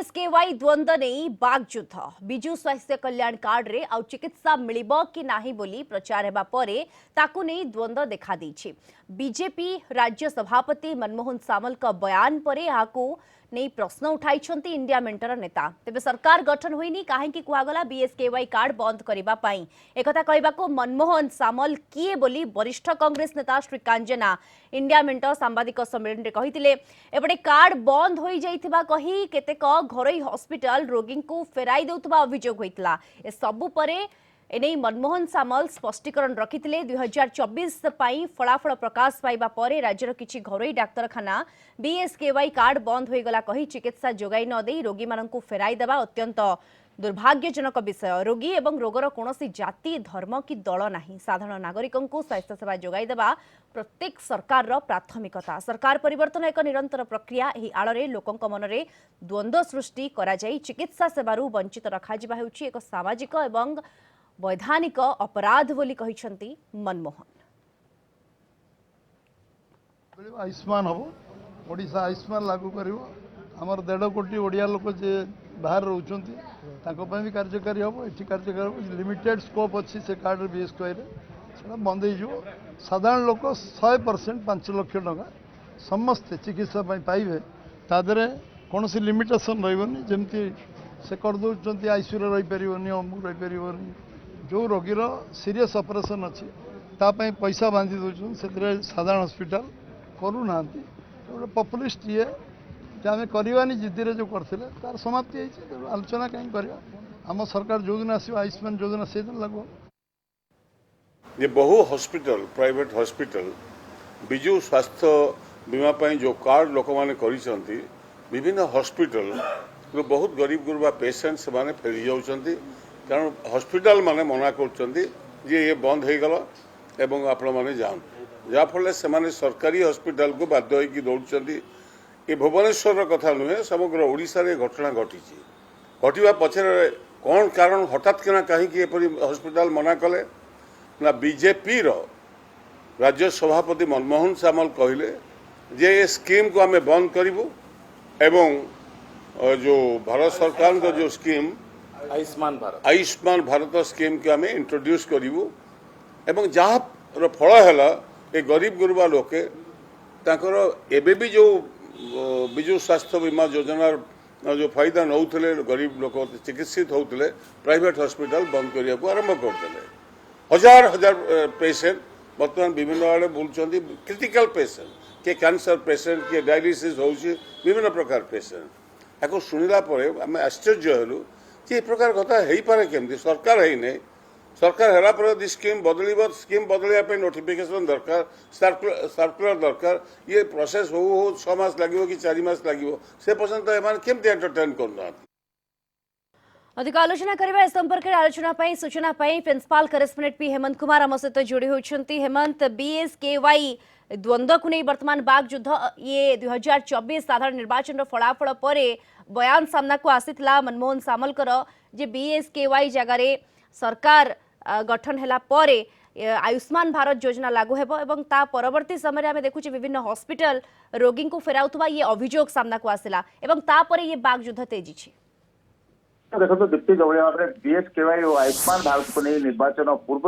BSKY द्वंद्व नहीं बागयुद्ध विजु स्वास्थ्य कल्याण कार्ड रे आउ चिकित्सा मिलिबो कि नाही बोली प्रचार हेबा परे ताकू नहीं द्वंद्व देखा देछि। बीजेपी राज्य सभापति मनमोहन सामल का बयान परे आकू नहीं प्रश्न उठाई इंडिया मेंटर नेता। तेबे सरकार गठन होइनी काहेकि कुआगला बीएसकेवाई कार्ड बंद करिबा पाई एकथा कहबाको मनमोहन सामल किए बोली वरिष्ठ कांग्रेस नेता श्रीकांत जेना इंडिया मेंटर सांबादिक सम्मेलन रे कहिथिले। एपटे कार्ड बंद होई जाइथिबा कही केतेक घरोई हॉस्पिटल रोगी को फेराई देउथबा अभियोग होइतला। ए सबु परे एने मनमोहन सामल स्पष्टीकरण रखिथिले। 2024 पाई फलाफल प्रकाश पाइबा परे राज्यर किछि घरोई डाक्तरखाना बीएसकेवाई कार्ड बंद होइगला कही चिकित्सा जोगाई न देई रोगी माननकु फेराई देबा अत्यंत दुर्भाग्यजनक विषय। रोगी एवं रोगर कौनसी जाति धर्म की दल नहीं, साधारण नागरिकों को स्वास्थ्य सेवा जोगाई देबा प्रत्येक सरकार रो प्राथमिकता। सरकार परिवर्तन एक निरंतर प्रक्रिया। एही आଳରେ लोकंक मनरे द्वंद्व सृष्टि करा जाई चिकित्सा सेवारू वंचित रखा जिबा हेउछि एक सामाजिक एवं वैधानिक अपराध बोली कहिसंती मनमोहन। आयुष्मान हम ओडिशा आयुष्मान लागू करिवो। हमर 1.5 कोटी ओडिया लोक जे बाहर रोचंती ताको ପାଇଁ भी कार्यकारी हम एठी कार्यकारी हम लिमिटेड स्कोप अछि से कार्ड बीएसकेवाई रे सेना बंद हो जिवो। साधारण लोक 100% 5 लाख टका समस्त चिकित्सा पाइबे तादरे कोनोसी लिमिटेशन रहबनी जेमती से कर दोचंती आईसीयू रे रही परिबनी अमुक रही परिबनी जो रोगीर सीरियस ऑपरेशन अच्छी तापाई पैसा बांधी दौन से साधारण हॉस्पिटल करूना गोटे पपुलिस्ट ये आम करवानी जिद्दी जो करते तार समाप्ति आलोचना कहीं करवा। आम सरकार जो दिन आस आयुष्मान योजना से दिन लागू ये बहु हॉस्पिटल प्राइवेट हॉस्पिटल विजु स्वास्थ्य बीमा पाई जो कार्ड लोक मैंने करी विभिन्न हॉस्पिटल बहुत गरीब गुरबा पेशेंट से माने फेरी जाउछंती कारण हॉस्पिटल माने मना कर ये बंद हो गला एवं आपण माने जान जाफल से माने सरकारी हॉस्पिटल को बाध्य होगी दौड़ती। ये भुवनेश्वर कथा नुहे समग्र ओडिशा रे घटना घटी घटवा पछरे कौन कारण हठात किना कहीं हॉस्पिटल मना कले ना बीजेपी रो राज्य सभापति मनमोहन सामल कहले जे ये स्कीम को आम बंद करूँ एवं जो भारत सरकार का जो स्कीम आयुष्मान भारत स्कीम के आम इंट्रोड्यूस करूँ एवं जहाँ फल है ये गरीब गुरबा लोके ताकर एबे भी जो विजु स्वास्थ्य बीमा योजना जो फायदा नौले गरीब लोक चिकित्सित होते प्राइवेट हॉस्पिटल बंद करने को आरंभ करते हजार हजार पेशेंट बर्तमान विभिन्न आड़े बुलूँ क्रिटिकल पेशेंट किए कैंसर पेशेंट किए डायलिसिस हो विभिन्न प्रकार पेशेंट या शुणिला आम आश्चर्य हेलु ये प्रकार कथा हो पारे केमती सरकार है नहीं सरकार है पर स्कीम बदल स्कीम बदलने नोटिफिकेशन दरकार सर्कुलर दरकार ये प्रोसेस हो 6 मास लगे कि 4 मास लगे से पर्यंत एम केमती एंटरटेन करना। अधिक आलोचना करबा इस संपर्क आलोचना सूचना principal correspondent P Hemant Kumar आम सहित जोड़ी होती। हेमंत बीएसकेवाई द्वंद्व को नहीं वर्तमान बागयुद्ध ये 2024 साधारण निर्वाचन फलाफल पर बयान सामना को आसीथिला मनमोहन सामल जे बीएसकेवाई जगार सरकार गठन हैला परे आयुष्मान भारत योजना लागू हेबो एवं ता परवर्ती समय आम देखुचे विभिन्न हॉस्पिटल रोगी को फेराउथबा ये अभियोग सामना को आसिला एवं ता परे ये बागयुद्ध तेजी छी। देखो तो दीप्ति जो भाव में बीएसकेवाई और आयुष्मान भारत को नहीं निर्वाचन पूर्व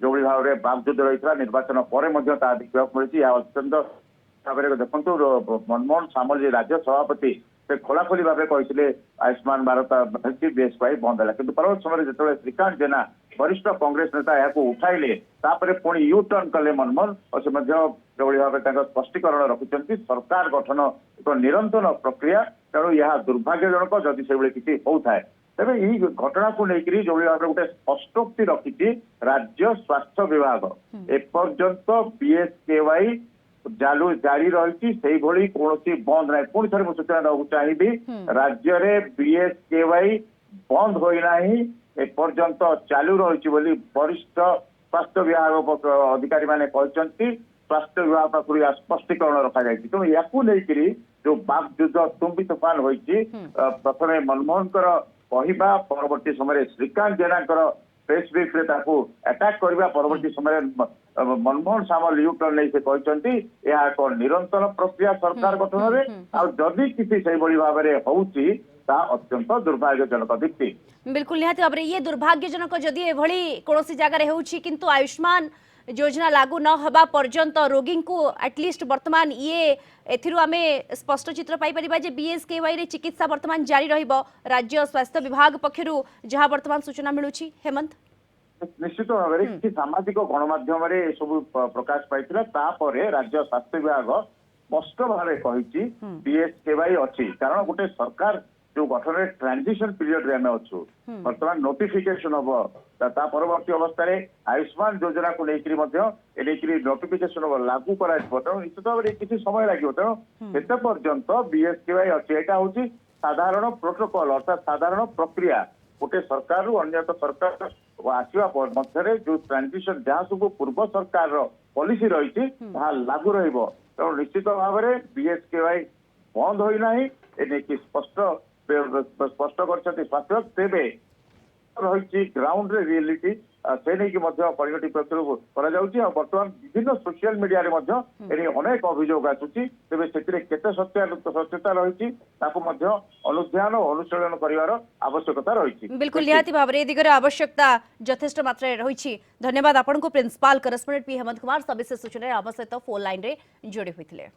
जो भाव में बागयुद्ध रही निर्वाचन पर देखा मिली अत्यंत भाव देखो मनमोहन सामल जी राज्य सभापति से खोलाखोली भाव कहते आयुष्मान भारत बीएसकेवाई बंद है कि परवर्त समय जो श्रीकांत जेना वरिष्ठ कांग्रेस नेता यहाँ उठाइले पुणी यू टर्न कले मनमोहन और से जो भाव में स्पष्टीकरण रखिंट सरकार गठन एक निरंतर प्रक्रिया तेणु यह दुर्भाग्यजनक जदि से किसी होता है तेज यही घटना को लेकर जो भाव में गोटे स्पष्टोक्ति रखी राज्य स्वास्थ्य विभाग एपर्यंत बीएसकेवाई चालू जारी रही कौन बंद ना पुणी थे सूचना देवाक चाहिए राज्य में बीएसकेवाई बंद होना एपर्यंत चालू रही वरिष्ठ स्वास्थ्य विभाग अधिकारी मैंने कहते स्वास्थ्य विभाग पाखु स्पष्टीकरण रखा जाए तेणु या जो बागयुद्ध तुम्बी तूफान हो प्रथम मनमोहन कहवा परवर्ती समय श्रीकांत जेना प्रेस ब्रीफ्रे अटाक करने परवर्ती समय मनमोहन सामल यू टर्न नहीं से कहते यह एक निरंतर प्रक्रिया सरकार गठन में आदि किसी से भाव में हूँ ତାହା ଅତ୍ୟନ୍ତ ଦୁର୍ଭାଗ୍ୟଜନକ। ଦୀପ୍ତି, बिल्कुल निहाती भाव ये दुर्भाग्यजनक जदि एभली कौन जगार होउछि किंतु आयुष्मान योजना लागू न हवा पर्यंत रोगी को एटलिस्ट वर्तमान ये एथिरु आमे स्पष्ट चित्र पाई परिबा जे बीएसकेवाई रे चिकित्सा वर्तमान जारी रहिबो राज्य स्वास्थ्य विभाग पक्षरु जहां वर्तमान सूचना मिलुछि। हेमंत, निश्चित भाव में किसी सामाजिक गणमाध्यम सब प्रकाश पाई तापर राज्य स्वास्थ्य विभाग स्पष्ट भाव कही बीएसकेवाई अच्छी, कारण गोटे सरकार जो गठन ट्रांजिशन पीरियड रे आमे अच्छु वर्तमान नोटिफिकेशन हम परवर्ती अवस्था आयुष्मान योजना को लेकर नोटिफिकेशन हम लागू करा तेणु निश्चित भाव में किसी समय लगे तेणु से पर्यंत बीएसकेवाई अच्छी यहाँ हूँ साधारण प्रोटोकॉल अर्थात साधारण प्रक्रिया गोटे सरकार रु अन्य सरकार आसवा मध्य जो ट्रांजिशन जहाँ सब पूर्व सरकार पॉलिसी रही लागू तेणु निश्चित भाव में बीएसकेवाई बंद होना ए स्पष्ट कर स्वास्थ्य तेरे रही ग्राउंड रे रियलिटी से नहीं परिणति बर्तमान विभिन्न सोशल मीडिया अनेक अभियोग आसूची तेज से सत्यता रही अनुध्यान और अनुशीलन कर आवश्यकता रही। बिल्कुल निहाती भाव में दिगरे आवश्यकता यथेष्ट मात्रा रही। धन्यवाद आपन को principal correspondent P Hemant Kumar सविशेष सूचना आम सहित फोन लाइन रे जोड़ी होते।